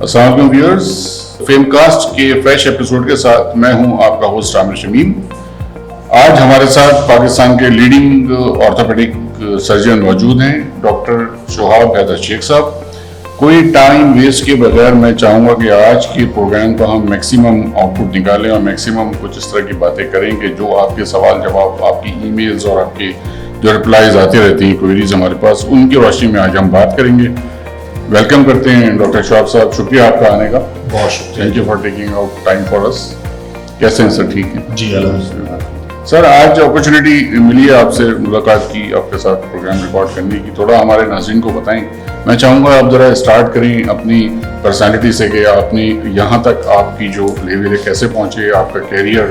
अस्सलाम वालेकुम व्यूअर्स, फेमकास्ट के फ्रेश एपिसोड के साथ मैं हूं आपका होस्ट आमिर शमीम। आज हमारे साथ पाकिस्तान के लीडिंग ऑर्थोपेडिक सर्जन मौजूद हैं, डॉक्टर शोहाब हैदर शेख साहब। कोई टाइम वेस्ट के बगैर मैं चाहूँगा कि आज के प्रोग्राम का हम मैक्सिमम आउटपुट निकालें और मैक्सिमम कुछ इस तरह की बातें करें कि जो आपके सवाल जवाब, आपकी ईमेल्स और आपके जो रिप्लाईज आते रहती हैं, क्वेरीज हमारे पास, उनकी रोशनी में आज हम बात करेंगे। वेलकम करते हैं डॉक्टर शोहाब साहब, शुक्रिया आपका आने का। बहुत शुक्रिया। Thank you for taking out time for us. कैसे हैं सर? ठीक है जी अल्हम्दुलिल्लाह। सर, आज अपॉर्चुनिटी मिली है आपसे मुलाकात की, आपके साथ प्रोग्राम रिकॉर्ड करने की। थोड़ा हमारे नाज़रीन को बताएं। मैं चाहूँगा आप ज़रा स्टार्ट करें अपनी पर्सनालिटी से कि आपने यहाँ तक आपकी जो लेवल है कैसे पहुँचे, आपका कैरियर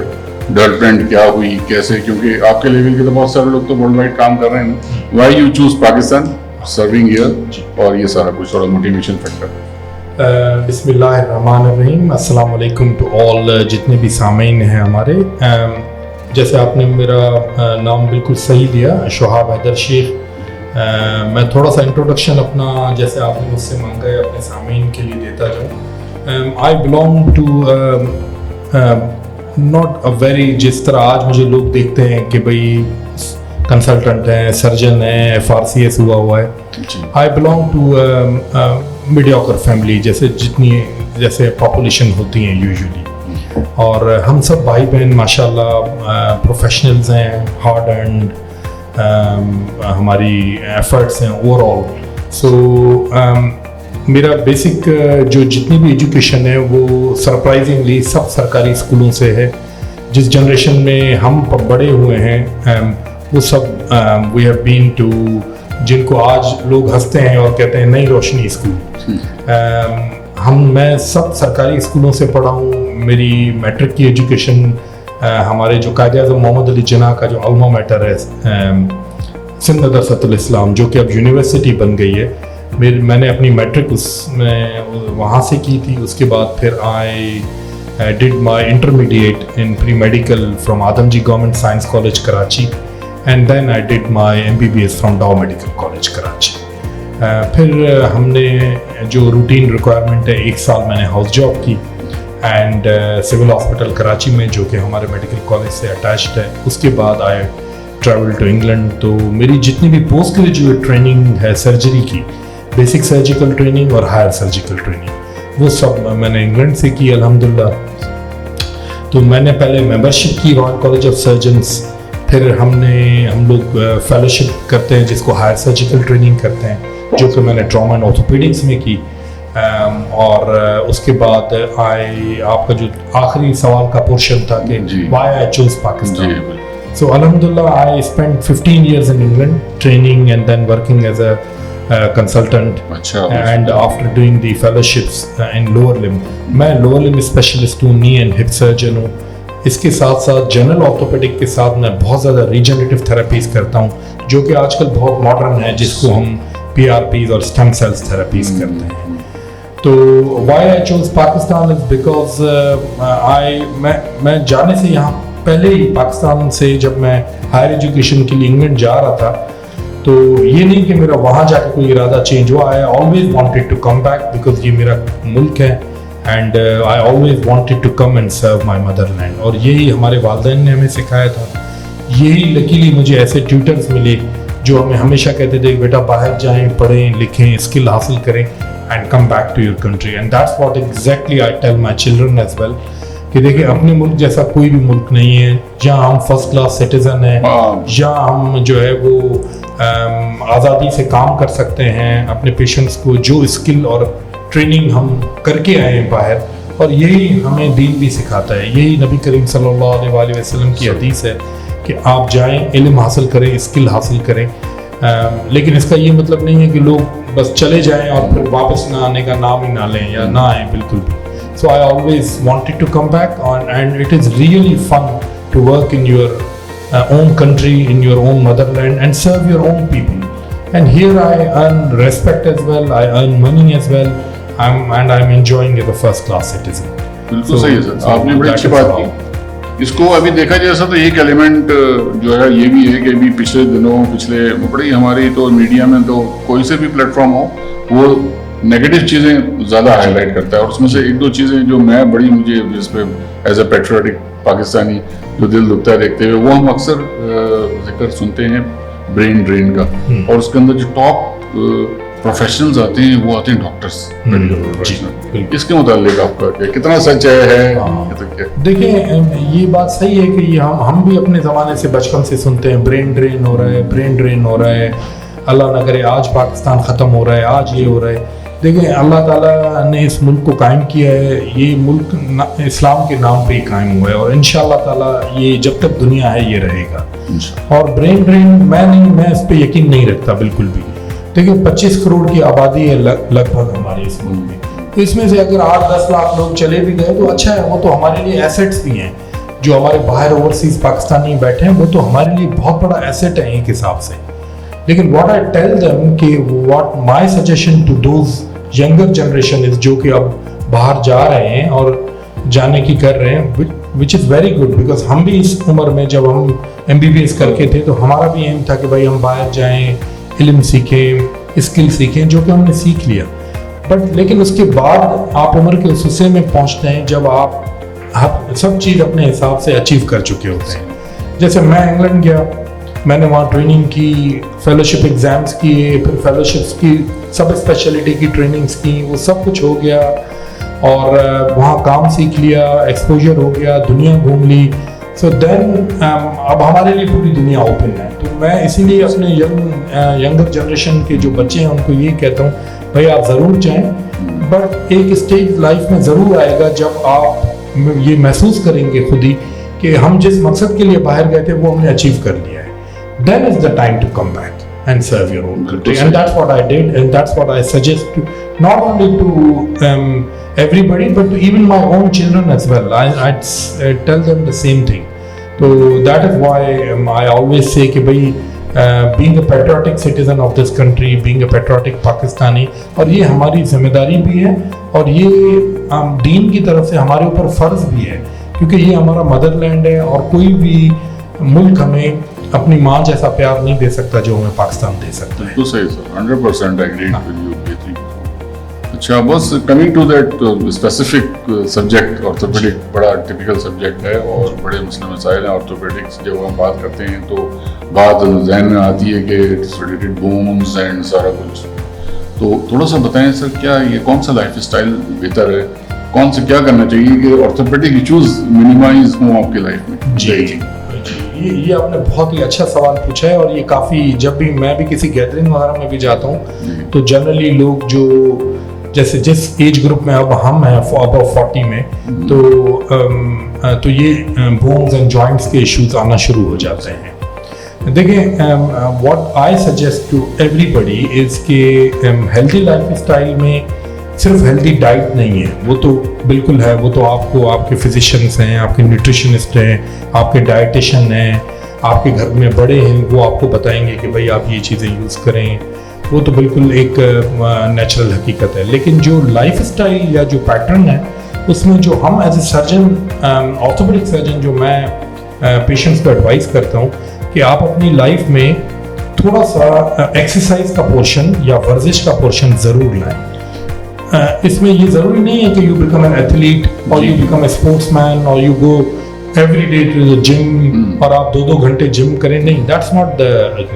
डेवलपमेंट क्या हुई, कैसे, क्योंकि आपके लेवल के तो बहुत सारे लोग तो वर्ल्ड वाइड काम कर रहे हैं। Why you choose Pakistan, serving here, और ये सारा कुछ थोड़ा मोटिवेशन फैक्टर। बिस्मिल्लाहिर्रहमानिर्रहीम। अस्सलाम वालेकुम टू ऑल जितने भी सामीन हैं हमारे। जैसे आपने मेरा नाम बिल्कुल सही लिया, शोहाब हैदर शेख। मैं थोड़ा सा इंट्रोडक्शन अपना, जैसे आपने मुझसे मांगा है, अपने सामीन के लिए देता जाऊँ। I belong to not a very, जिस तरह आज मुझे लोग देखते हैं कि भाई कंसल्टेंट हैं, सर्जन हैं, FRCS हुआ है। I belong to mediocre family, जैसे पॉपुलेशन होती हैं यूजुअली। और हम सब भाई बहन माशाल्लाह प्रोफेशनल्स हैं, हार्ड एंड हमारी एफर्ट्स हैं ओवरऑल। सो मेरा बेसिक जो जितनी भी एजुकेशन है वो सरप्राइजिंगली सब सरकारी स्कूलों से है। जिस जनरेशन में हम बड़े हुए हैं वो सब वी हैव बीन टू, जिनको आज लोग हंसते हैं और कहते हैं नई रोशनी स्कूल। मैं सब सरकारी स्कूलों से पढ़ा हूँ। मेरी मैट्रिक की एजुकेशन हमारे जो कायद-ए-आज़म मोहम्मद अली जिन्ना का जो अल्मा मैटर है सिंध मदरसतुल इस्लाम, जो कि अब यूनिवर्सिटी बन गई है, मैंने अपनी मैट्रिक उसमें वहाँ से की थी। उसके बाद फिर I did my intermediate in pre medical from Adamjee government science college Karachi, and then I did my MBBS from Dow Medical College Karachi. फिर हमने जो रूटीन रिक्वायरमेंट है, 1 साल मैंने हाउस जॉब की एंड सिविल हॉस्पिटल कराची में, जो कि हमारे मेडिकल कॉलेज से अटैच्ड है। उसके बाद आई ट्रैवल टू इंग्लैंड। तो मेरी जितनी भी पोस्ट ग्रेजुएट ट्रेनिंग है सर्जरी की, बेसिक सर्जिकल ट्रेनिंग और हायर सर्जिकल ट्रेनिंग, वो सब मैंने इंग्लैंड से की अल्हम्दुलिल्लाह। तो मैंने पहले मेंबरशिप की रॉयल कॉलेज ऑफ सर्जन्स, फिर हम लोग फेलोशिप करते हैं जिसको हायर सर्जिकल ट्रेनिंग कहते हैं, जो कि मैंने ट्रॉमा एंड ऑर्थोपेडिक्स में की। और उसके बाद आपका जो आखिरी सवाल का पोर्शन था कि व्हाई आई चूज पाकिस्तान। सो अल्हम्दुलिल्लाह I spent 15 years in England training and then working as a consultant and after doing the fellowships in lower limb। मैं lower limb specialist हूँ, knee and hip surgeon हूँ। इसके साथ साथ general orthopaedic के साथ मैं बहुत ज़्यादा रीजनरेटिव थेरेपीज करता हूँ, जो कि आजकल बहुत मॉडर्न है, जिसको हम PRPs और स्टेम सेल्स थेरेपीज करते हैं। तो why I choose Pakistan is because मैं जाने से यहाँ पहले ही पाकिस्तान से, जब मैं हायर एजुकेशन के लिए इंग्लैंड जा रहा था, तो ये नहीं कि मेरा वहाँ जाकर कोई इरादा चेंज हुआ। I always wanted to come back because ये मेरा मुल्क है and I always wanted to come and serve my motherland. और यही हमारे वालिदैन ने हमें सिखाया था। यही लकीली मुझे ऐसे ट्यूटर्स मिले जो हमें हमेशा कहते थे बेटा बाहर जाएं, पढ़ें, लिखें, स्किल हासिल करें and come back to your country. And that's what exactly I tell my children as well कि देखिए, अपने मुल्क जैसा कोई भी मुल्क नहीं है जहाँ हम फर्स्ट क्लास सिटीजन हैं, जहाँ हम जो है वो आज़ादी से काम कर सकते हैं, अपने पेशेंट्स को जो स्किल और ट्रेनिंग हम करके आए हैं बाहर। और यही हमें दीन भी सिखाता है। यही नबी करीम सल्लल्लाहु अलैहि वसल्लम की हदीस है कि आप जाएं, इल्म हासिल करें, स्किल हासिल करें। लेकिन इसका ये मतलब नहीं है कि लोग बस चले जाएं और फिर वापस ना आने का नाम ही ना लें या ना आए बिल्कुल भी। So I always wanted to come back and it is really fun to work in your own country, in your own motherland, and serve your own people. And here I earn respect as well, I earn money as well, and I'm enjoying as a first class citizen. बिल्कुल सही है sir, आपने बड़ी अच्छी बात की। इसको अभी देखा जाए सर, तो एक एलिमेंट जो है ये भी है कि अभी पिछले दिनों, बड़ी हमारी तो मीडिया में तो कोई से भी प्लेटफॉर्म हो, वो नेगेटिव चीज़ें ज़्यादा हाईलाइट करता है, और उसमें से एक दो चीज़ें जो मैं बड़ी मुझे जिस पे एज ए पेट्रियोटिक पाकिस्तानी जो दिल दुखता है देखते हुए, वो हम अक्सर जिक्र सुनते हैं ब्रेन ड्रेन का, और उसके अंदर जो टॉप प्रोफेशनल्स आते हैं वो आते हैं डॉक्टर्स, मेडिकल प्रोफेशनल। इसके मुतालिक आपका क्या, कितना सच है तो क्या? देखिए ये बात सही है कि ये हम भी अपने ज़माने से बचपन से सुनते हैं ब्रेन ड्रेन हो रहा है, ब्रेन ड्रेन हो रहा है, अल्लाह ना करे आज पाकिस्तान ख़त्म हो रहा है, आज ये हो रहा है। देखिए अल्लाह ताला ने इस मुल्क को कायम किया है, ये मुल्क इस्लाम के नाम पे ही कायम हुआ है, और इंशाअल्लाह ताला ये जब तक दुनिया है ये रहेगा। और ब्रेन ड्रेन मैं इस पर यकीन नहीं रखता बिल्कुल भी। देखिए 25 करोड़ की आबादी है लगभग हमारे इस मुल्क में, तो इसमें से अगर 8-10 लाख लोग चले भी गए तो अच्छा है, वो तो हमारे लिए एसेट्स भी हैं। जो हमारे बाहर ओवरसीज पाकिस्तानी बैठे हैं वो तो हमारे लिए बहुत बड़ा एसेट है एक हिसाब से। लेकिन व्हाट आई टेल देम कि what my suggestion to those younger generation is, जो कि अब बाहर जा रहे हैं और जाने की कर रहे हैं, which is very good, because हम भी इस उम्र में जब हम MBBS करके थे तो हमारा भी एम था कि भाई हम बाहर जाएं, इल्म सीखें, स्किल सीखें, जो कि हमने सीख लिया। बट लेकिन उसके बाद आप उम्र के उस हिस्से में पहुंचते हैं जब आप सब चीज़ अपने हिसाब से अचीव कर चुके होते हैं। जैसे मैं इंग्लैंड गया, मैंने वहाँ ट्रेनिंग की, फेलोशिप एग्ज़ाम्स किए, फिर फेलोशिप्स की, सब स्पेशलिटी की ट्रेनिंग्स की, वो सब कुछ हो गया, और वहाँ काम सीख लिया, एक्सपोजर हो गया, दुनिया घूम ली। सो देन अब हमारे लिए पूरी दुनिया ओपन है। तो मैं इसीलिए अपने यंगर जनरेशन के जो बच्चे हैं उनको ये कहता हूँ, भाई आप ज़रूर जाएं, बट एक स्टेज लाइफ में ज़रूर आएगा जब आप ये महसूस करेंगे खुद ही कि हम जिस मकसद के लिए बाहर गए थे वो हमने अचीव कर लिया है। Then is the time to come back and serve your own country, and that's what I did, and that's what I suggest to not only to everybody but to even my own children as well. I tell them the same thing. So that is why I always say कि भाई being a patriotic citizen of this country, being a patriotic Pakistani, और ये हमारी जिम्मेदारी भी है, और ये दीन की तरफ से हमारे ऊपर फ़र्ज भी है, क्योंकि ये हमारा मदरलैंड है, और कोई भी मुल्क हमें अपनी माँ जैसा प्यार नहीं दे सकता जो हमें पाकिस्तान दे सकता है। तो सही सर, 100% एग्री विद यू बेहतरीन। अच्छा, बस coming to that specific subject, orthopaedic बड़ा टिपिकल सब्जेक्ट है और बड़े मसले मसाइल हैं ऑर्थोपेडिक्स। जब हम बात करते हैं तो बात जहन में आती है कि इट्स रिलेटेड बोन्स एंड सारा कुछ। तो थोड़ा सा बताएं सर, क्या ये कौन सा लाइफ स्टाइल बेहतर है, कौन से क्या करना चाहिए कि ऑर्थोपेडिक इश्यूज मिनिमाइज हों आपकी लाइफ में? जी, ये आपने बहुत ही अच्छा सवाल पूछा है, और ये काफ़ी, जब भी मैं भी किसी गैदरिंग वगैरह में भी जाता हूँ तो जनरली लोग जो जैसे जिस एज ग्रुप में अब हम हैं अबव 40 में, तो ये बोन्स एंड जॉइंट्स के इश्यूज आना शुरू हो जाते हैं। देखिए what I suggest to everybody is कि हेल्दी लाइफ स्टाइल में सिर्फ हेल्दी डाइट नहीं है, वो तो बिल्कुल है, वो तो आपको आपके फिजिशियंस हैं, आपके न्यूट्रिशनिस्ट हैं, आपके डाइटिशियन हैं, आपके घर में बड़े हैं, वो आपको बताएंगे कि भाई आप ये चीज़ें यूज़ करें, वो तो बिल्कुल एक नेचुरल हकीकत है। लेकिन जो लाइफ स्टाइल या जो पैटर्न है उसमें जो हम as a surgeon, orthopaedic surgeon, जो मैं पेशेंट्स को एडवाइस करता हूँ कि आप अपनी लाइफ में थोड़ा सा एक्सरसाइज का पोर्शन या वर्जिश का पोर्शन ज़रूर लाएं। इसमें ये ज़रूरी नहीं है कि यू बिकम एन एथलीट और यू बिकम ए स्पोर्ट्समैन और you go every day to the gym और आप 2-2 घंटे जिम करें, नहीं, दैट्स नॉट द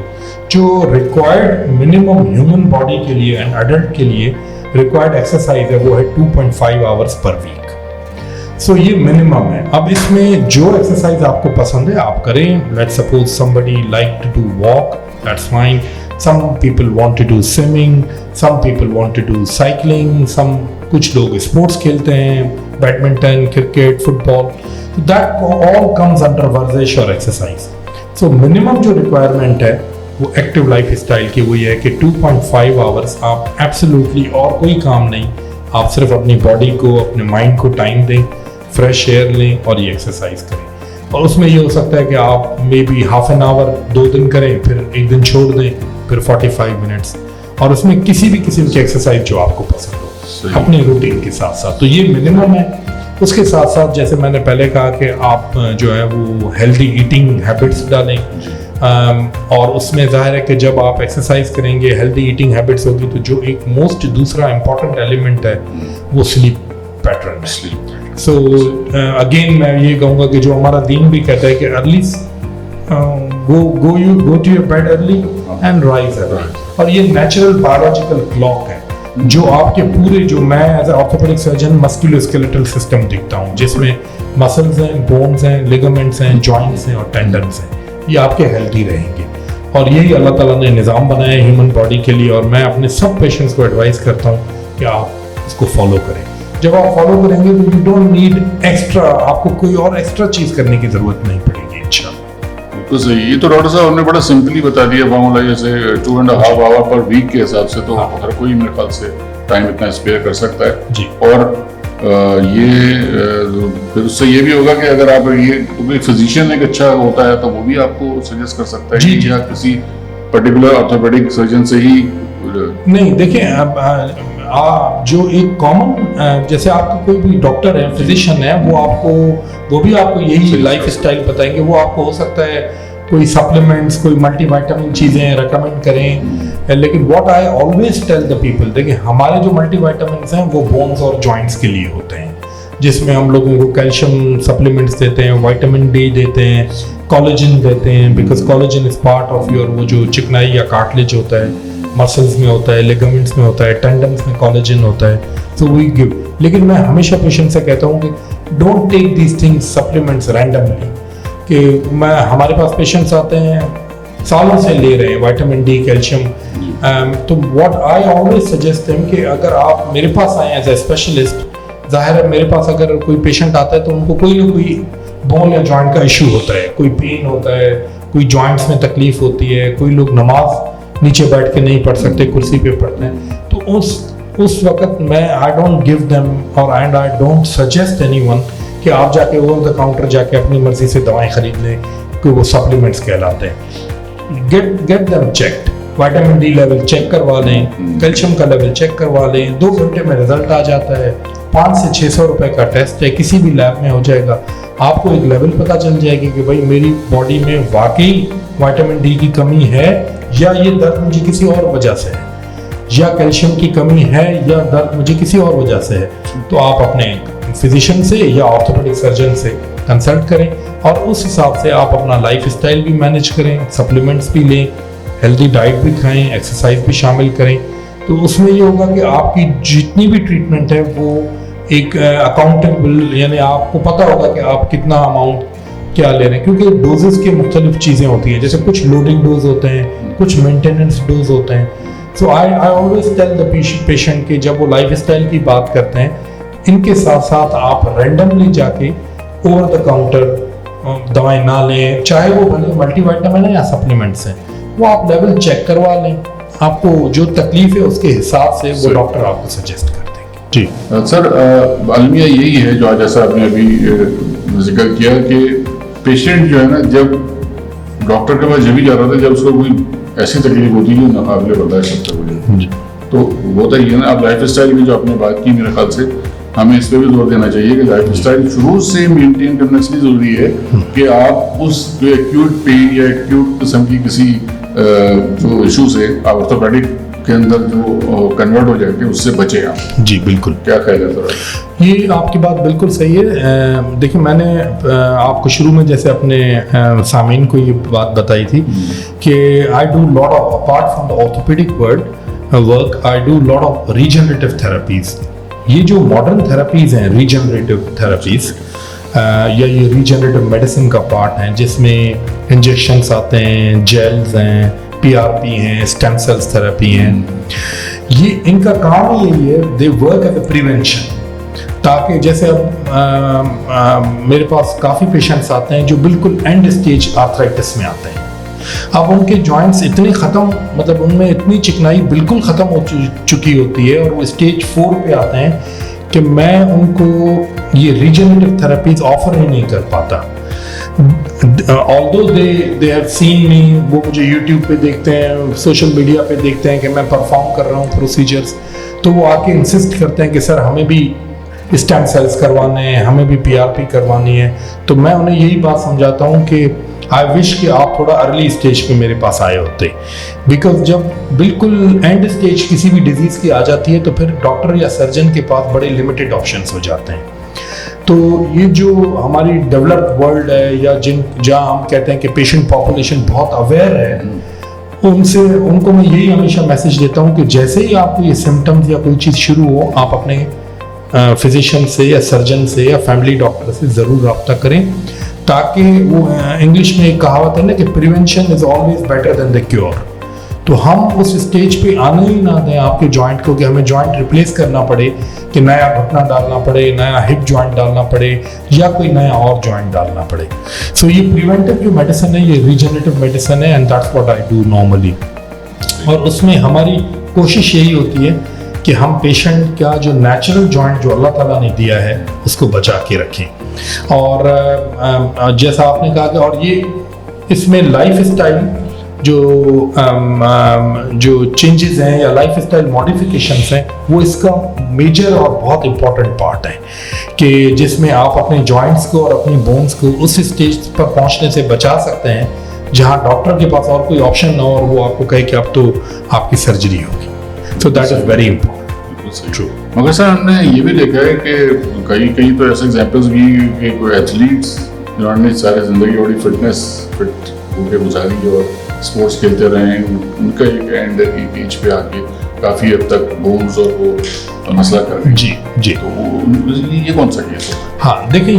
जो रिक्वायर्ड मिनिमम ह्यूमन बॉडी के लिए एंड एडल्ट के लिए रिक्वायर्ड एक्सरसाइज है वो है 2.5 आवर्स पर वीक। सो ये मिनिमम है। अब इसमें जो एक्सरसाइज आपको पसंद है आप करें। Let's suppose somebody like to do walk, that's fine. Some people want to do swimming, some people want to do cycling, कुछ लोग स्पोर्ट्स खेलते हैं, badminton, cricket, football, so that all comes under वर्जिश और एक्सरसाइज। सो मिनिमम जो requirement है वो active life style की वही है कि 2.5 आवर्स आप एब्सोल्युटली और कोई काम नहीं, आप सिर्फ अपनी बॉडी को, अपने माइंड को टाइम दें, फ्रेश एयर लें और ये एक्सरसाइज करें। और उसमें ये हो सकता है कि आप may be half an hour 2 दिन करें, फिर 1 दिन छोड़ दें, फिर 45 मिनट्स, और उसमें किसी भी किस्म की एक्सरसाइज जो आपको पसंद हो अपने रूटीन के साथ साथ। तो ये मिनिमम है। उसके साथ साथ जैसे मैंने पहले कहा कि आप जो है वो हेल्दी ईटिंग हैबिट्स डालें। और उसमें जाहिर है कि जब आप एक्सरसाइज करेंगे, हेल्दी ईटिंग हैबिट्स होगी, तो जो एक मोस्ट दूसरा इम्पॉर्टेंट एलिमेंट है वो स्लीप पैटर्न है। सो अगेन मैं ये कहूँगा कि जो हमारा दीन भी कहता है कि early go to your bed early and rise early, और ये नेचुरल बायोलॉजिकल क्लॉक है जो आपके पूरे, जो मैं as a orthopaedic surgeon musculoskeletal system दिखता हूँ जिसमें मसल्स हैं, बोन्स हैं, लिगामेंट्स हैं, जॉइंट्स हैं और टेंडन्स हैं, ये आपके हेल्दी रहेंगे। और यही अल्लाह ताला ने निज़ाम बनाया है ह्यूमन बॉडी के लिए, और मैं अपने सब पेशेंट्स को एडवाइस करता हूँ कि आप इसको फॉलो करें। जब आप फॉलो करेंगे तो यू डोंट नीड एक्स्ट्रा, आपको कोई और एक्स्ट्रा चीज़ करने की ज़रूरत नहीं पड़ेगी इंशाल्लाह। तो सही, ये तो डॉक्टर साहब हमने बड़ा सिंपली बता दिया फॉर्मूला, जैसे 2.5 आवर पर वीक के हिसाब से तो हर कोई मेरे ख्याल से टाइम इतना स्पेयर कर सकता है जी। और फिर उससे ये भी होगा कि अगर आप ये कोई फिजिशियन एक अच्छा होता है तो वो भी आपको सजेस्ट कर सकता है जी, या किसी पर्टिकुलर ऑर्थोपेडिक सर्जन से ही नहीं। देखिए अब जो एक कॉमन, जैसे आपका कोई भी डॉक्टर है, फिजिशियन है, वो भी आपको यही लाइफ स्टाइल बताएंगे। वो आपको हो सकता है कोई सप्लीमेंट्स, कोई मल्टीविटामिन चीज़ें रेकमेंड करें, लेकिन what I always tell the people, देखिए हमारे जो मल्टीविटामिन्स हैं वो बोन्स और जॉइंट्स के लिए होते हैं, जिसमें हम लोगों को कैल्शियम सप्लीमेंट्स देते हैं, विटामिन डी देते हैं, कोलेजन देते हैं, because collagen is part of your, वो जो चिकनाई या कार्टिलेज होता है मसल्स में होता है, लिगामेंट्स में होता है, टेंडन्स में कोलेजन होता है, सो वी गिव। लेकिन मैं हमेशा पेशेंट से कहता हूँ कि don't take these things supplements randomly, कि हमारे पास पेशेंट्स आते हैं सालों से ले रहे हैं विटामिन डी, कैल्शियम, तो what I always suggest them कि अगर आप मेरे पास आए एज ए स्पेशलिस्ट, जाहिर है मेरे पास अगर कोई पेशेंट आता है तो उनको कोई ना कोई बोन या जॉइंट का इशू होता है, कोई पेन होता है, कोई जॉइंट्स में तकलीफ होती है, कोई लोग नमाज नीचे बैठ के नहीं पढ़ सकते, कुर्सी पे पढ़ते हैं, तो उस वक्त मैं आई डोंट गिव देम और and I don't suggest anyone कि आप जाके ओवर द काउंटर जाके अपनी मर्जी से दवाएं खरीद लें, कि वो सप्लीमेंट्स कहलाते हैं। Get them checked, vitamin D level check करवा लें, कैल्शियम का लेवल चेक करवा लें, 2 घंटे में रिजल्ट आ जाता है। 500 से 600 रुपए का टेस्ट है, किसी भी लैब में हो जाएगा, आपको एक लेवल पता चल जाएगी कि भाई मेरी बॉडी में वाकई विटामिन डी की कमी है, या ये दर्द मुझे किसी और वजह से है, या कैल्शियम की कमी है, या दर्द मुझे किसी और वजह से है। तो आप अपने फिजिशियन से या ऑर्थोपेडिक सर्जन से कंसल्ट करें और उस हिसाब से आप अपना लाइफ स्टाइल भी मैनेज करें, सप्लीमेंट्स भी लें, हेल्दी डाइट भी खाएं, एक्सरसाइज भी शामिल करें। तो उसमें ये होगा कि आपकी जितनी भी ट्रीटमेंट है वो एक अकाउंटेबल, यानी आपको पता होगा कि आप कितना अमाउंट क्या ले रहे हैं, क्योंकि डोजेस के मुख्तलिफ चीज़ें होती हैं, जैसे कुछ लोडिंग डोज होते हैं, कुछ मेंटेनेंस डोज होते हैं। So I always tell the patient कि जब वो लाइफ स्टाइल की बात करते हैं, इनके साथ साथ आप रैंडमली जाके ओवर द काउंटर दवाएं ना लें, चाहे वो भले मल्टीविटामिन है या सप्लीमेंट्स हैं, वो आप लेवल चेक करवा लें, आपको जो तकलीफ है उसके हिसाब से वो डॉक्टर आपको सजेस्ट कर देंगे। जी सर, अलमिया यही है जो जैसा आपने अभी जिक्र किया कि पेशेंट जो है ना, जब डॉक्टर के पास जब भी जा रहा था जब उसको कोई ऐसी तकलीफ होती है जो नाकाबिले बर्दाश्त सबसे बड़ी, तो वो तो ये ना, आप लाइफ स्टाइल की जो आपने बात की, मेरे ख्याल से हमें इस पर भी जोर देना चाहिए कि लाइफ स्टाइल शुरू से मेंटेन करना इसलिए ज़रूरी है कि आप उस एक्यूट पेन या एक्यूट किस्म की किसी जो इशू से आप ऑर्थोपेडिक के अंदर जो कन्वर्ट हो जाते हैं उससे बचे आप। जी बिल्कुल, क्या ख्याल है सर? ये आपकी बात बिल्कुल सही है। देखिए मैंने आपको शुरू में जैसे अपने सामीन को ये बात बताई थी कि I do lot of, apart from the orthopaedic work, I do lot of regenerative therapies. ये जो मॉडर्न थेरेपीज हैं, रीजनरेटिव थेरेपीज या ये रीजनरेटिव मेडिसिन का पार्ट है, जिसमें इंजेक्शंस आते हैं, जेल्स हैं, पीआरपी हैं, स्टेम सेल्स थेरेपी हैं, ये इनका काम ही यही है, they work as a prevention. ताकि जैसे अब मेरे पास काफ़ी पेशेंट्स आते हैं जो बिल्कुल एंड स्टेज आर्थराइटिस में आते हैं। अब उनके जॉइंट्स इतने ख़त्म, मतलब उनमें इतनी चिकनाई बिल्कुल ख़त्म हो चुकी होती है और वो स्टेज 4 पे आते हैं कि मैं उनको ये रीजनरेटिव थेरेपीज ऑफर ही नहीं कर पाता। ऑल्दो दे हैव सीन मी, वो मुझे यूट्यूब पे देखते हैं, सोशल मीडिया पे देखते हैं कि मैं परफॉर्म कर रहा हूँ प्रोसीजर्स, तो वो आके इंसिस्ट करते हैं कि सर हमें भी स्टेम सेल्स करवाने हैं, हमें भी पीआरपी करवानी है। तो मैं उन्हें यही बात समझाता हूँ कि आई विश कि आप थोड़ा अर्ली स्टेज पे मेरे पास आए होते, बिकॉज जब बिल्कुल एंड स्टेज किसी भी डिजीज़ की आ जाती है तो फिर डॉक्टर या सर्जन के पास बड़े लिमिटेड ऑप्शंस हो जाते हैं। तो ये जो हमारी डेवलप्ड वर्ल्ड है या जहाँ हम कहते हैं कि पेशेंट पॉपुलेशन बहुत अवेयर है, उनको मैं यही हमेशा मैसेज देता हूँ कि जैसे ही आपको ये सिम्टम्स या कोई चीज़ शुरू हो, आप अपने फिजिशियन से या सर्जन से या फैमिली डॉक्टर से ज़रूर रब्ता करें, ताकि वो इंग्लिश में एक कहावत है ना कि prevention is always better than the cure. तो हम उस स्टेज पे आने ही ना दें आपके जॉइंट को कि हमें जॉइंट रिप्लेस करना पड़े, कि नया घुटना डालना पड़े, नया हिप जॉइंट डालना पड़े या कोई नया और जॉइंट डालना पड़े। सो ये प्रिवेंटिव जो मेडिसिन है, ये रीजनरेटिव मेडिसिन है, and that's what I do normally. और उसमें हमारी कोशिश यही होती है कि हम पेशेंट का जो नेचुरल जॉइंट जो अल्लाह ताला ने दिया है उसको बचा के रखें। और जैसा आपने कहा कि और ये इसमें लाइफ स्टाइल जो चेंजेस हैं या लाइफ स्टाइल मॉडिफिकेशंस हैं, वो इसका मेजर और बहुत इम्पॉर्टेंट पार्ट है कि जिसमें आप अपने जॉइंट्स को और अपनी बोन्स को उस स्टेज पर पहुंचने से बचा सकते हैं जहां डॉक्टर के पास और कोई ऑप्शन ना हो और वो आपको कहे कि अब तो आपकी सर्जरी होगी। So that is very important. True. मगर सर हमने ये भी देखा है कि कई तो ऐसे एग्जांपल्स भी कि कोई एथलीट्स जिन्होंने सारी जिंदगी बड़ी फिट होकर गुजारी और स्पोर्ट्स खेलते रहे, उनका एक एंड एज पे आके काफ़ी हद तक बोन्स और वो मसला कर रहे हैं। जी तो ये कौन सा केस है? हाँ देखें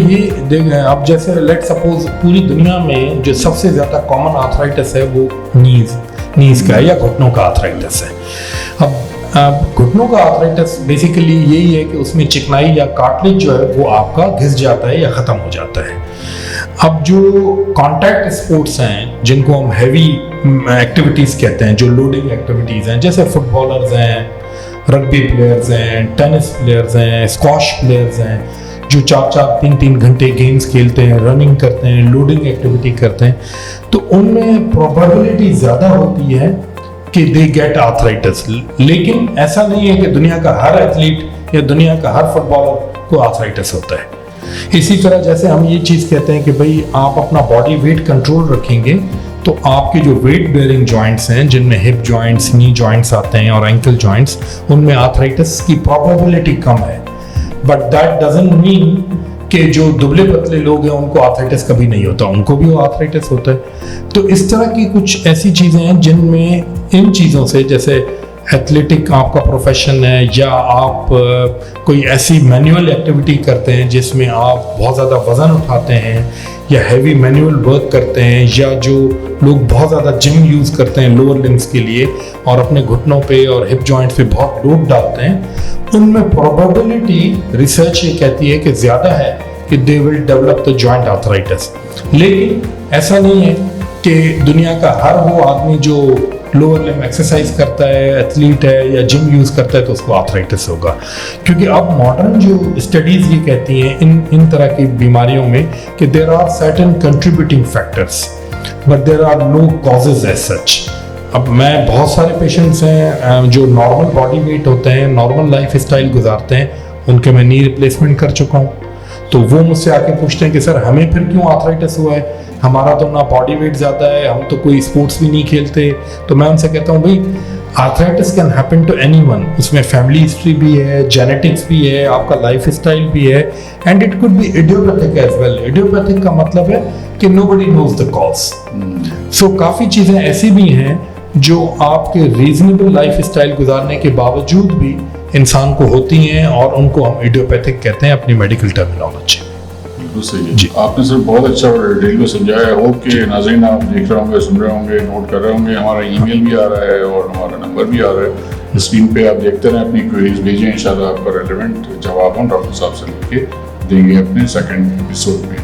अब जैसे लेट सपोज पूरी दुनिया में जो सबसे ज़्यादा कॉमन आर्थराइटिस है वो नीज का है या घुटनों का आर्थराइटिस है। अब घुटनों का आर्थराइटिस बेसिकली यही है कि उसमें चिकनाई या कार्टिलेज जो है वो आपका घिस जाता है या ख़त्म हो जाता है। अब जो कॉन्टैक्ट स्पोर्ट्स हैं जिनको हम हैवी एक्टिविटीज़ कहते हैं, जो लोडिंग एक्टिविटीज़ हैं, जैसे फुटबॉलर्स हैं, रग्बी प्लेयर्स हैं, टेनिस प्लेयर्स हैं, स्क्वॉश प्लेयर्स हैं, जो 4-4, 3-3 घंटे गेम्स खेलते हैं, रनिंग करते हैं, लोडिंग एक्टिविटी करते हैं, तो उनमें प्रोबेबिलिटी ज़्यादा होती है कि दे गेट आर्थराइटिस। लेकिन ऐसा नहीं है कि दुनिया का हर एथलीट या दुनिया का हर फुटबॉलर को आर्थराइटिस होता है। इसी तरह जैसे हम ये चीज़ कहते हैं कि भाई आप अपना बॉडी वेट कंट्रोल रखेंगे तो आपके जो वेट बेयरिंग जॉइंट्स हैं, जिनमें हिप जॉइंट्स, नी जॉइंट्स आते हैं और एंकल जॉइंट्स, उनमें आर्थराइटिस की प्रोबेबिलिटी कम है। बट दैट डजंट मीन कि जो दुबले पतले लोग हैं उनको आर्थराइटिस कभी नहीं होता, उनको भी वो आर्थराइटिस होता है। तो इस तरह की कुछ ऐसी चीज़ें हैं जिनमें इन चीज़ों से, जैसे एथलेटिक आपका प्रोफेशन है या आप कोई ऐसी मैनुअल एक्टिविटी करते हैं जिसमें आप बहुत ज़्यादा वज़न उठाते हैं या हैवी मैनुअल वर्क करते हैं, या जो लोग बहुत ज़्यादा जिम यूज़ करते हैं लोअर लिम्स के लिए और अपने घुटनों पे और हिप जॉइंट्स पे बहुत लोड डालते हैं, उनमें प्रोबेबिलिटी रिसर्च ये कहती है कि ज़्यादा है कि they will develop the joint arthritis. लेकिन ऐसा नहीं है कि दुनिया का हर वो आदमी जो लोअर लिम एक्सरसाइज करता है, एथलीट है या जिम यूज़ करता है तो उसको आर्थराइटिस होगा। क्योंकि अब मॉडर्न जो स्टडीज़ ये कहती हैं इन तरह की बीमारियों में कि there are certain contributing factors but there are no causes as such. अब मैं बहुत सारे पेशेंट्स हैं जो नॉर्मल बॉडी वेट होते हैं, नॉर्मल लाइफ स्टाइल गुजारते हैं, उनके मैं नी रिप्लेसमेंट कर चुका हूँ, तो वो मुझसे आके पूछते हैं कि सर हमें फिर क्यों आर्थराइटिस हुआ है, हमारा तो ना बॉडी वेट ज़्यादा है, हम तो कोई स्पोर्ट्स भी नहीं खेलते। तो मैं उनसे कहता हूँ भाई arthritis can happen to anyone, उसमें फैमिली हिस्ट्री भी है, जेनेटिक्स भी है, आपका लाइफ स्टाइल भी है, and it could be idiopathic as well. Idiopathic का मतलब है कि nobody knows the cause. So काफ़ी चीज़ें ऐसी भी हैं जो आपके रीजनेबल लाइफ स्टाइल गुजारने के बावजूद भी इंसान को होती हैं और उनको हम इडियोपैथिक कहते हैं अपनी मेडिकल टर्मिनोलॉजी। बिल्कुल सही है जी। आपने सर बहुत अच्छा डिटेल में समझाया। होप कि नाज़रीन आप देख रहे होंगे, सुन रहे होंगे, नोट कर रहे होंगे। हमारा ईमेल भी आ रहा है और हमारा नंबर भी आ रहा है स्क्रीन पे, आप देखते रहें, अपनी क्वेरीज भेजें, इंशाल्लाह आपका रेलेवेंट जवाब हम डॉक्टर साहब से लेके देंगे अपने सेकंड एपिसोड में।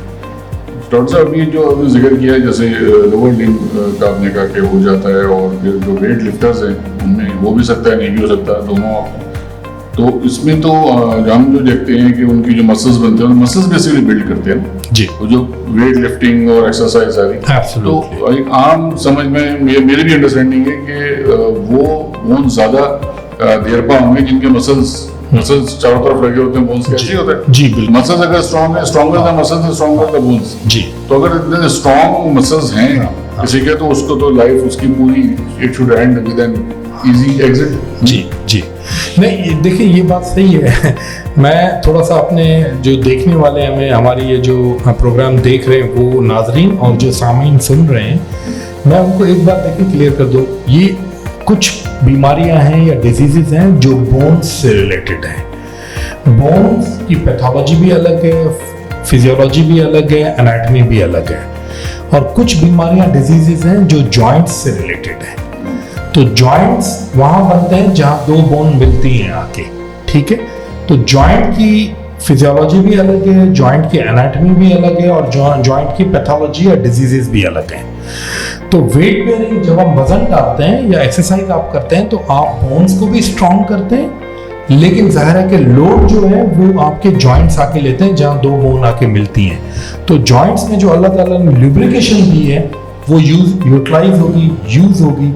डॉक्टर साहब ये जो आपने जिक्र किया है, जैसे लोअर लिम्ब का आपने कहा कि हो जाता है, और फिर जो वेट लिफ्टर्स हैं उनमें हो भी सकता है, नहीं भी हो सकता, दोनों। तो इसमें तो हम जो देखते हैं कि उनकी जो मसल्स बनते हैं, मसल्स बेसिकली बिल्ड करते हैं जी, वो जो वेट लिफ्टिंग और एक्सरसाइज सारी। तो एक आम समझ में मेरी भी अंडरस्टैंडिंग है कि वो ज़्यादा देरपा होंगे जिनके मसल्स मसल्स चारों तरफ लगे होते हैं बोन्स के, ऐसे ही होता है जी बिल्कुल मसल्स अगर स्ट्रांग है, stronger the muscles stronger the bones. जी। तो अगर इतने स्ट्रॉन्ग मसल्स हैं किसी के, तो उसको तो लाइफ उसकी पूरी it should end with an easy exit. जी जी। नहीं देखिए ये बात सही है। मैं थोड़ा सा अपने जो देखने वाले हमें हमारी ये जो प्रोग्राम देख रहे हैं वो नाजरीन और जो सामीन सुन रहे हैं, मैं उनको एक बात देखिए क्लियर कर दूँ, ये कुछ बीमारियां हैं या डिजीजेज हैं जो बोन्स से रिलेटेड हैं। बोन्स की पैथोलॉजी भी अलग है, फिजियोलॉजी भी अलग है, एनाटॉमी भी अलग है। और कुछ बीमारियां डिजीजेज हैं जो जॉइंट्स से रिलेटेड हैं। तो जॉइंट्स वहां बनते हैं जहां दो बोन मिलती हैं आके, ठीक है। तो जॉइंट की फिजियोलॉजी भी अलग है, जॉइंट की एनाटॉमी भी अलग है और जॉइंट की पैथोलॉजी या डिजीजेस भी अलग हैं। तो वेट बेयरिंग जब हम वजन डालते हैं या एक्सरसाइज आप करते हैं तो आप बोन्स को भी स्ट्रॉन्ग करते हैं, लेकिन जाहिर है कि लोड जो है वो आपके जॉइंट्स आके लेते हैं जहां दो बोन आके मिलती हैं। तो जॉइंट्स में जो अलग अलग लुब्रिकेशन भी है वो यूटिलाइज होगी, यूज होगी।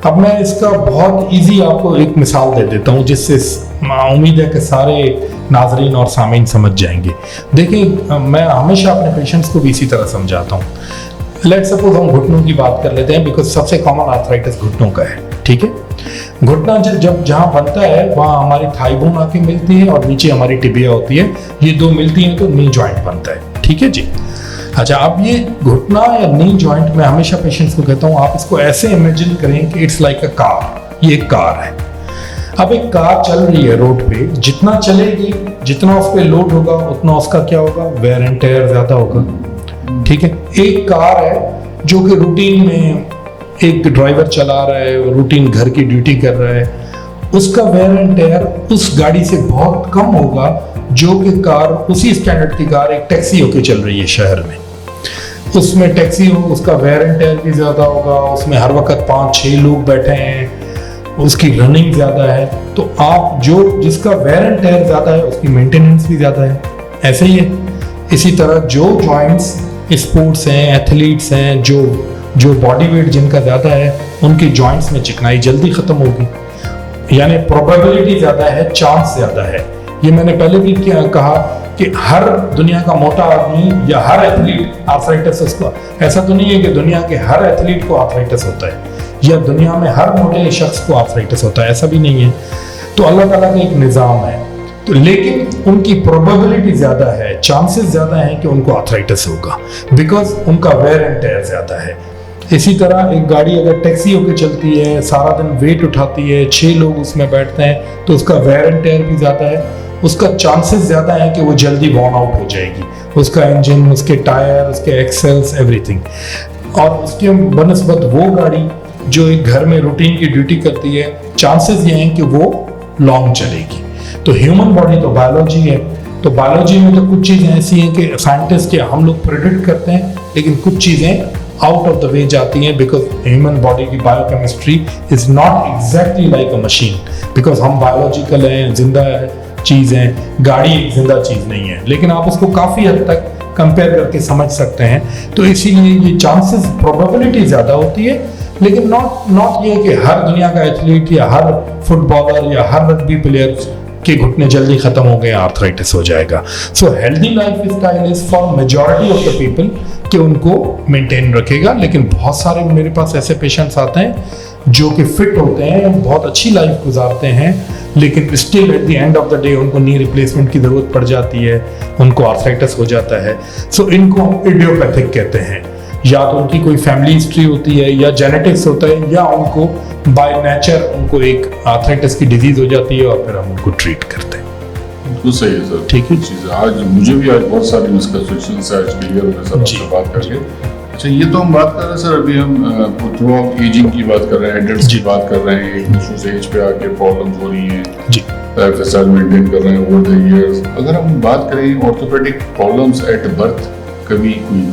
अब मैं इसका बहुत इजी आपको एक मिसाल दे देता हूँ जिससे उम्मीद है कि सारे नाजरीन और सामीन समझ जाएंगे। देखिए मैं हमेशा अपने पेशेंट्स को भी इसी तरह समझाता हूँ। लेट्स सपोज हम घुटनों की बात कर लेते हैं, बिकॉज सबसे कॉमन आर्थराइटिस घुटनों का है, ठीक है। घुटना जब जहाँ बनता है वहाँ हमारी थाई बोन आके मिलती है और नीचे हमारी टिबिया होती है, ये दो मिलती हैं तो नी जॉइंट बनता है, ठीक है जी। अच्छा, अब ये घुटना या नी जॉइंट में हमेशा पेशेंट्स को कहता हूँ आप इसको ऐसे इमेजिन करें कि इट्स लाइक अ कार। ये एक कार है। अब एक कार चल रही है रोड पे, जितना चलेगी जितना उस पर लोड होगा उतना उसका क्या होगा, वेयर एंड टेयर ज्यादा होगा, ठीक है। एक कार है जो कि रूटीन में एक ड्राइवर चला रहा है, रूटीन घर की ड्यूटी कर रहा है, उसका वेयर एंड टेयर उस गाड़ी से बहुत कम होगा जो कि कार उसी स्टैंडर्ड की कार एक टैक्सी होके चल रही है शहर में। उसमें टैक्सी हो, उसका वेयर एंड टेयर भी ज़्यादा होगा, उसमें हर वक्त 5-6 लोग बैठे हैं, उसकी रनिंग ज़्यादा है। तो आप जिसका वेयर एंड टेयर ज़्यादा है उसकी मेंटेनेंस भी ज़्यादा है। ऐसे ही है। इसी तरह जो जॉइंट्स स्पोर्ट्स हैं, एथलीट्स हैं, जो बॉडी वेट जिनका ज़्यादा है, उनके जॉइंट्स में चिकनाई जल्दी ख़त्म होगी, यानी प्रोबेबिलिटी ज़्यादा है, चांस ज़्यादा है। ये मैंने पहले भी कहा कि हर दुनिया का मोटा आदमी या हर एथलीट आर्थराइटिस, उसको ऐसा तो नहीं है कि दुनिया के हर एथलीट को आर्थराइटिस होता है या दुनिया में हर मोटे शख्स को आर्थराइटिस होता है, ऐसा भी नहीं है। तो अलग अलग एक निज़ाम है, तो लेकिन उनकी प्रोबेबिलिटी ज़्यादा है, चांसेस ज़्यादा हैं कि उनको आर्थराइटिस होगा, बिकॉज उनका वेयर एंड टेयर ज़्यादा है। इसी तरह एक गाड़ी अगर टैक्सी होकर चलती है, सारा दिन वेट उठाती है, 6 लोग उसमें बैठते हैं, तो उसका वेयर एंड टेयर भी ज़्यादा है, उसका चांसेस ज़्यादा है कि वो जल्दी वॉर्न आउट हो जाएगी, उसका इंजन, उसके टायर, उसके एक्सेल्स, एवरीथिंग। और उसके बनस्बत वो गाड़ी जो एक घर में रूटीन की ड्यूटी करती है, चांसेस ये हैं कि वो लॉन्ग चलेगी। तो ह्यूमन बॉडी तो बायोलॉजी है, तो बायोलॉजी में तो कुछ चीज़ें ऐसी हैं कि साइंटिस्ट के हम लोग प्रेडिक्ट करते हैं, लेकिन कुछ चीज़ें आउट ऑफ द वे जाती हैं, बिकॉज ह्यूमन बॉडी की biochemistry is not exactly like a machine, because हम बायोलॉजिकल हैं, जिंदा चीज़ है, गाड़ी एक जिंदा चीज़ नहीं है, लेकिन आप उसको काफ़ी हद तक कंपेयर करके समझ सकते हैं। तो इसीलिए ये चांसेस, प्रोबेबिलिटी ज़्यादा होती है, लेकिन नॉट ये कि हर दुनिया का एथलीट या हर फुटबॉलर या हर रग्बी प्लेयर के घुटने जल्दी खत्म हो गए, आर्थराइटिस हो जाएगा। So healthy life style is for majority of the people कि उनको मेंटेन रखेगा, लेकिन बहुत सारे मेरे पास ऐसे पेशेंट्स आते हैं जो कि फिट होते हैं, बहुत अच्छी लाइफ गुजारते हैं, लेकिन still at the end of the day उनको नी रिप्लेसमेंट की ज़रूरत पड़ जाती है, उनको आर्थराइटिस हो जाता है। सो इनको हम इडियोपैथिक कहते हैं। या तो उनकी कोई फैमिली हिस्ट्री होती है या जेनेटिक्स होता है, या उनको बाय नेचर उनको एक आर्थराइटिस की डिजीज हो जाती है और फिर हम उनको ट्रीट करते हैं। बिल्कुल सही है सर, ठीक है। चीज़ आज मुझे भी आज बहुत सारी मिसकंसेप्शन से आज क्लियर हुए सर आपसे बात करके। अच्छा, ये तो हम बात कर रहे हैं सर, अभी हम थ्रू आउट एजिंग की बात कर रहे हैं, एडल्ट्स की बात कर रहे हैं, एक दूसरे से एज पे आके प्रॉब्लम्स हो रही हैं जी, लाइफस्टाइल मेंटेन कर रहे हैं ओवर द इयर्स। अगर हम बात करें ऑर्थोपेडिक प्रॉब्लम्स एट बर्थ कभी हुई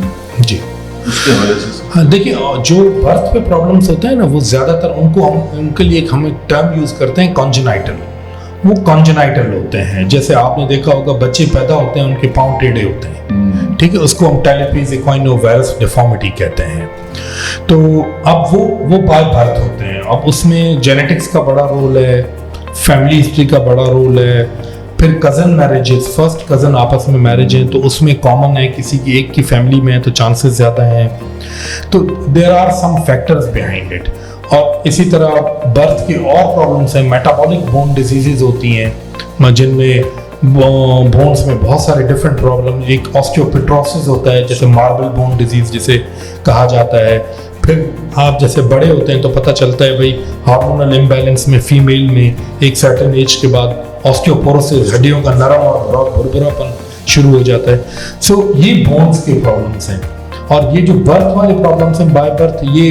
जी, उसके हवाले से हाँ देखिए, जो बर्थ पे प्रॉब्लम्स होते हैं ना, वो ज़्यादातर उनके लिए हम एक टर्म यूज़ करते हैं कॉन्जेनाइटल। वो कॉन्जेनाइटल होते हैं, जैसे आपने देखा होगा बच्चे पैदा होते हैं उनके पाँव टेढ़े होते हैं, ठीक है, उसको हम टेलीपीज इक्वाइनोवायरस डिफॉर्मिटी कहते हैं। तो अब वो बाय बर्थ होते हैं। अब उसमें जेनेटिक्स का बड़ा रोल है, फैमिली हिस्ट्री का बड़ा रोल है, फिर कज़न मैरिजेस, फर्स्ट कज़न आपस में मैरिज हैं तो उसमें कॉमन है, किसी की एक की फैमिली में है तो चांसेस ज़्यादा हैं, तो there are some factors behind it. और इसी तरह बर्थ की और प्रॉब्लम्स हैं, मेटाबॉलिक बोन डिजीजेज होती हैं जिनमें बोन्स में बहुत सारे डिफरेंट प्रॉब्लम, एक ऑस्टियोपेट्रोसिस होता है जैसे मार्बल बोन डिजीज जिसे कहा जाता है। फिर आप जैसे बड़े होते हैं तो पता चलता है भाई हार्मोनल इम्बैलेंस में फीमेल में एक सर्टेन एज के बाद ऑस्टियोपोरोसिस, हड्डियों का नरम और भुरभुरापन शुरू हो जाता है। सो ये बोन्स के प्रॉब्लम्स हैं। और ये जो बर्थ वाले प्रॉब्लम्स हैं बाय बर्थ, ये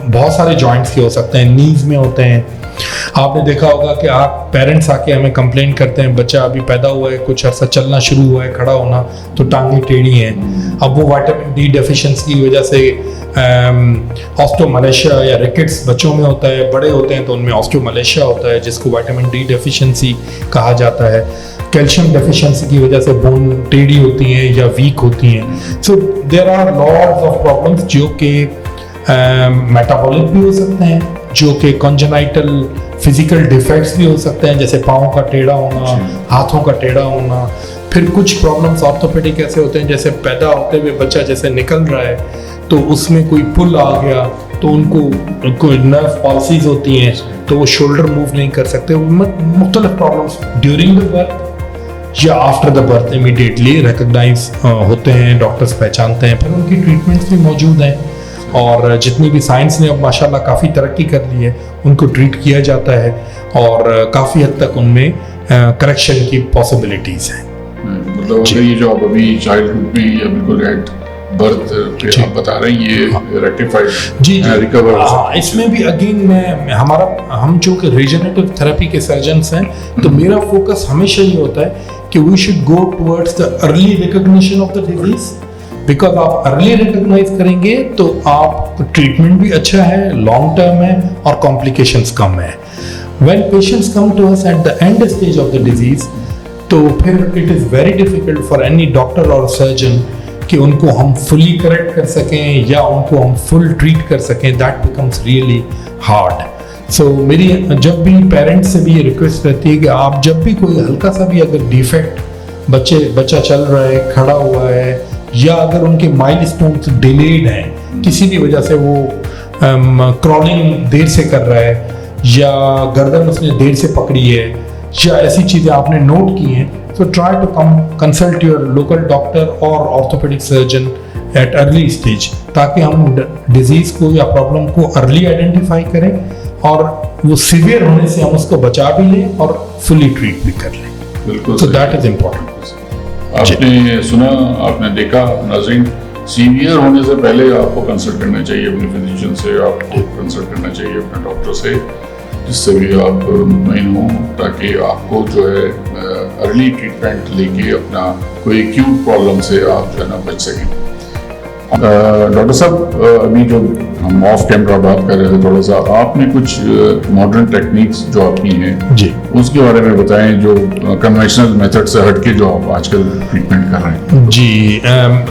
बहुत सारे जॉइंट्स के हो सकते हैं, नीज में होते हैं। आपने देखा होगा कि आप पेरेंट्स आके हमें कंप्लेन करते हैं बच्चा अभी पैदा हुआ है, कुछ अर्सा चलना शुरू हुआ है, खड़ा होना, तो टांगें टेढ़ी हैं। अब वो विटामिन डी डेफिशिएंसी की वजह से ऑस्टियोमलेशिया या रिकेट्स बच्चों में होता है, बड़े होते हैं तो उनमें ऑस्टियोमलेशिया होता है जिसको विटामिन डी डेफिशिएंसी कहा जाता है। कैल्शियम डेफिशिएंसी की वजह से बोन टेढ़ी होती हैं या वीक होती हैं। So there are lots of problems जो कि मेटाबॉलिक भी हो सकते हैं, जो कि कॉन्जेनाइटल फिजिकल डिफेक्ट्स भी हो सकते हैं, जैसे पाँव का टेढ़ा होना, हाथों का टेढ़ा होना। फिर कुछ प्रॉब्लम्स ऑर्थोपेडिक ऐसे होते हैं जैसे पैदा होते हुए बच्चा जैसे निकल रहा है तो उसमें कोई पुल आ गया तो उनको कोई नर्व पॉलिसीज होती हैं तो वो शोल्डर मूव नहीं कर सकते। मुख्तलिफ प्रॉब्लम्स ड्यूरिंग द बर्थ या after the birth immediately recognise होते हैं, डॉक्टर्स पहचानते हैं, फिर उनकी ट्रीटमेंट्स भी मौजूद हैं। और जितनी भी साइंस ने अब माशाल्लाह काफ़ी तरक्की कर ली है, उनको ट्रीट किया जाता है और काफ़ी हद तक उनमें करेक्शन की पॉसिबिलिटीज़ हैं। मतलब ये जो आप अभी चाइल्डहुड में या बिल्कुल एट बर्थ पे आप बता रहे हैं ये रेक्टिफाइड जी रिकवर। हाँ, इसमें भी अगेन हम जो कि रीजनरेटिव थेरेपी के सर्जन्स हैं तो मेरा फोकस हमेशा ये होता है कि we should go towards the early recognition of the disease, because आप अर्ली रिकग्नाइज करेंगे तो आप ट्रीटमेंट भी अच्छा है, लॉन्ग टर्म है और कॉम्प्लिकेशंस कम है। When patients come to us at the end stage of the disease तो फिर it is very difficult for any doctor और सर्जन कि उनको हम फुली करेक्ट कर सकें या उनको हम फुल ट्रीट कर सकें, दैट बिकम्स रियली हार्ड। सो मेरी जब भी पेरेंट्स से भी ये रिक्वेस्ट रहती है कि आप जब भी कोई हल्का सा भी अगर डिफेक्ट बच्चा चल रहा है, खड़ा हुआ है या अगर उनके माइलस्टोन्स डिलेड हैं, किसी भी वजह से वो क्रॉलिंग देर से कर रहा है या गर्दन उसने देर से पकड़ी है या ऐसी चीज़ें आपने नोट की हैं, so try to consult your local doctor or orthopedic surgeon at early stage ताकि हम डिजीज को या प्रॉब्लम को अर्ली आइडेंटिफाई करें और वो सीवियर होने से हम उसको बचा भी लें और फुली ट्रीट भी कर लें। बिल्कुल, so that is important। आपने सुना, आपने देखा नाज़रीन, सीवियर होने से पहले आपको कंसल्ट करना चाहिए अपने फिजिशियन से, आपको कंसल्ट करना चाहिए अपने डॉक्टर से, जिससे भी आप मुतमईन हों ताकि आपको जो है अर्ली ट्रीटमेंट लेके अपना कोई एक्यूट प्रॉब्लम से आप जो है ना बच सकें। डॉक्टर साहब, अभी जो हम ऑफ कैमरा बात कर रहे थे थोड़ा सा, आपने कुछ मॉडर्न टेक्निक्स जो आपकी हैं जी उसके बारे में बताएं, जो कन्वेंशनल मेथड से हटके जो आप आजकल ट्रीटमेंट कर रहे हैं। जी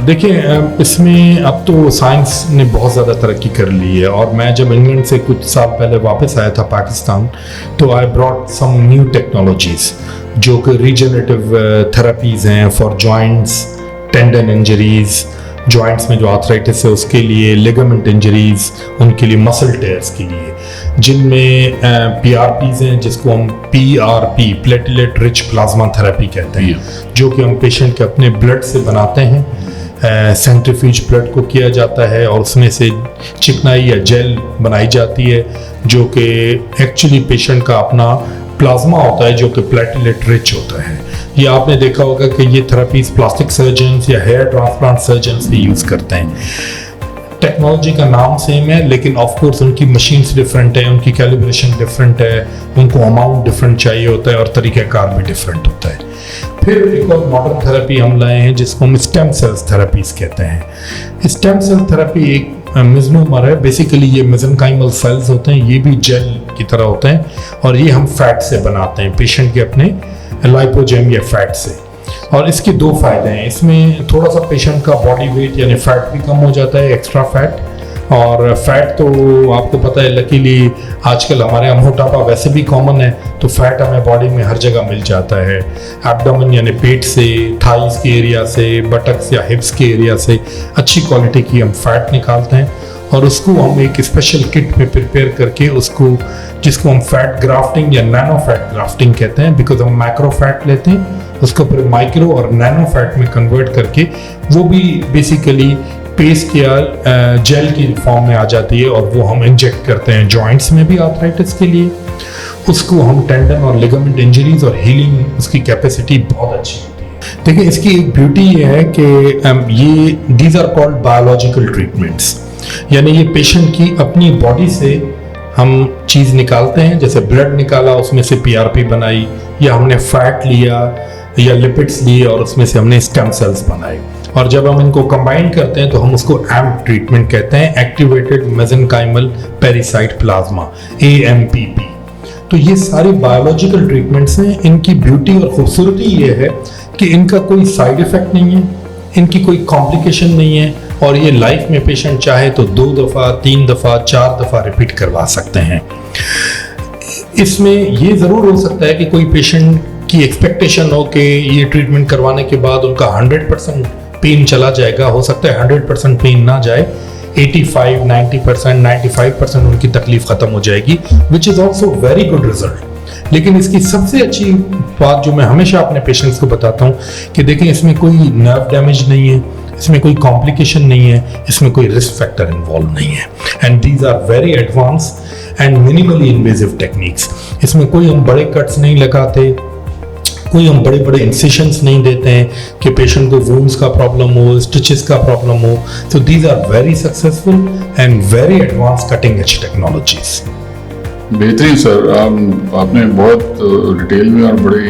देखिए, इसमें अब तो साइंस ने बहुत ज़्यादा तरक्की कर ली है और मैं जब इंग्लैंड से कुछ साल पहले वापस आया था पाकिस्तान तो I brought some new technologies जो कि रीजनरेटिव थेरेपीज़ हैं for joints, tendon injuries, joints में जो आर्थराइटिस है उसके लिए, लिगामेंट इंजरीज उनके लिए, मसल टेयर्स के लिए, जिनमें PRPs हैं जिसको हम PRP platelet rich plasma therapy कहते हैं, जो कि हम पेशेंट के अपने ब्लड से बनाते हैं। सेंट्रीफ्यूज ब्लड को किया जाता है और उसमें से चिकनाई या जेल बनाई जाती है जो कि एक्चुअली पेशेंट का अपना प्लाज्मा होता है जो कि प्लेटलेट रिच होता है। ये आपने देखा होगा कि ये थेरेपीज प्लास्टिक सर्जन्स या हेयर ट्रांसप्लांट सर्जन्स भी यूज़ करते हैं। टेक्नोलॉजी का नाम सेम है लेकिन ऑफ कोर्स उनकी मशीन्स डिफरेंट है, उनकी कैलिब्रेशन डिफरेंट है, उनको अमाउंट डिफरेंट चाहिए होता है और तरीक़ाकार भी डिफरेंट होता है। फिर एक और मॉडर्न थेरेपी हम लाए हैं जिसको हम स्टेम सेल्स थेरेपीज कहते हैं। स्टेम सेल थेरेपी एक मिज़नोमर है, बेसिकली ये मेसेंकाइमल सेल्स होते हैं, ये भी जेल की तरह होते हैं और ये हम फैट से बनाते हैं पेशेंट के अपने लाइपोजेम या फैट से। और इसके दो फायदे हैं, इसमें थोड़ा सा पेशेंट का बॉडी वेट यानी फैट भी कम हो जाता है, एक्स्ट्रा फैट, और फैट तो आपको पता है, लकीली आजकल हमारे यहाँ मोटापा वैसे भी कॉमन है, तो फैट हमें बॉडी में हर जगह मिल जाता है। एब्डोमेन यानी पेट से, थाइस के एरिया से, बटक्स या हिप्स के एरिया से अच्छी क्वालिटी की हम फैट निकालते हैं और उसको हम एक स्पेशल किट में प्रिपेयर करके उसको, जिसको हम फैट ग्राफ्टिंग या नैनो फैट ग्राफ्टिंग कहते हैं, बिकॉज हम मैक्रो फैट लेते हैं उसको फिर माइक्रो और नैनो फैट में कन्वर्ट करके वो भी बेसिकली पेस्ट या जेल की फॉर्म में आ जाती है और वो हम इंजेक्ट करते हैं जॉइंट्स में भी आर्थराइटिस के लिए। उसको हम टेंडन और लिगामेंट इंजरीज और हीलिंग, उसकी कैपेसिटी बहुत अच्छी होती है। देखिए इसकी एक ब्यूटी ये है कि ये these are called biological treatments, यानी ये पेशेंट की अपनी बॉडी से हम चीज़ निकालते हैं, जैसे ब्लड निकाला उसमें से पीआरपी बनाई, या हमने फैट लिया या लिपिड्स लिए और उसमें से हमने स्टेम सेल्स बनाए, और जब हम इनको कंबाइन करते हैं तो हम उसको एम्प ट्रीटमेंट कहते हैं, एक्टिवेटेड मेसेनकाइमल पेरिसाइट प्लाज्मा, AMPP। तो ये सारे बायोलॉजिकल ट्रीटमेंट्स हैं। इनकी ब्यूटी और खूबसूरती ये है कि इनका कोई साइड इफेक्ट नहीं है, इनकी कोई कॉम्प्लिकेशन नहीं है, और ये लाइफ में पेशेंट चाहे तो 2 दफ़ा, 3 दफ़ा, 4 दफ़ा रिपीट करवा सकते हैं। इसमें ये ज़रूर हो सकता है कि कोई पेशेंट की एक्सपेक्टेशन हो कि ये ट्रीटमेंट करवाने के बाद उनका 100% पेन चला जाएगा, हो सकता है 100% पेन ना जाए, 85, 90%, 95% उनकी तकलीफ ख़त्म हो जाएगी, which is also very good result. लेकिन इसकी सबसे अच्छी बात जो मैं हमेशा अपने पेशेंट्स को बताता हूँ कि देखें इसमें कोई नर्व डैमेज नहीं है, इसमें कोई कॉम्प्लिकेशन नहीं है, इसमें कोई रिस्क फैक्टर इन्वॉल्व नहीं है, and these are very advance and minimally invasive techniques. इसमें कोई हम बड़े कट्स नहीं लगाते, कोई हम बड़े बड़े इंसिशंस नहीं देते हैं कि पेशेंट को वुंड्स का प्रॉब्लम हो, स्टिचेस का प्रॉब्लम हो। तो these are very successful and very advance cutting edge technologies. बेहतरीन सर, आपने बहुत डिटेल में और बड़े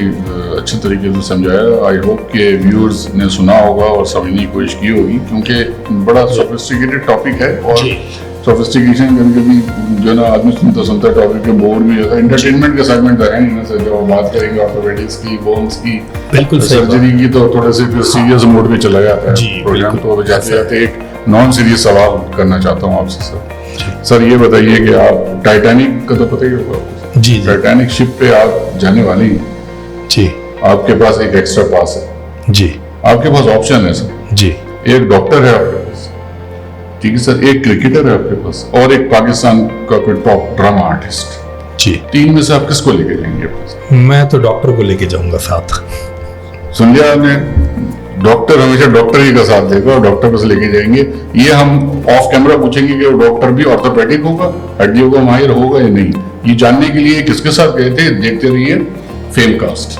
अच्छे तरीके से समझाया। आई होप के व्यूअर्स ने सुना होगा और समझने की कोशिश की होगी, क्योंकि बड़ा सोफिस्टिकेटेड टॉपिक है और सोफिस्टिकेशन कभी जो ना आदमी सुनता टॉपिक के बोर भी होता है। एंटरटेनमेंट का सेगमेंट है नहीं ना सर, जब हम बात करेंगे ऑर्थोपेडिक्स की, बोन्स की, बिल्कुल सर्जरी की, तो थोड़े से फिर सीरियस मोड में चला जाता है प्रोग्राम। तो जाते जाते एक नॉन सीरियस सवाल करना चाहता हूँ आपसे सर। ये बताइए कि आप टाइटैनिक का तो पता ही होगा आपको। जी, टाइटैनिक शिप पे आप जाने वाली हैं जी, आपके पास एक एक्स्ट्रा पास है जी, आपके पास ऑप्शन है सर जी, एक डॉक्टर है आपके पास, ठीक है सर, एक क्रिकेटर है आपके पास, और एक पाकिस्तान का कोई टॉप ड्रामा आर्टिस्ट जी। 3 में से आप किसको लेके जाएंगे? मैं तो डॉक्टर को लेके जाऊंगा साथ। सुन लिया आपने, डॉक्टर हमेशा डॉक्टर ही का साथ देगा और डॉक्टर को लेके जाएंगे। ये हम ऑफ कैमरा पूछेंगे कि वो डॉक्टर भी ऑर्थोपेडिक होगा, हड्डियों का माहिर होगा या नहीं। ये जानने के लिए किसके साथ गए थे, देखते रहिए फेमकास्ट।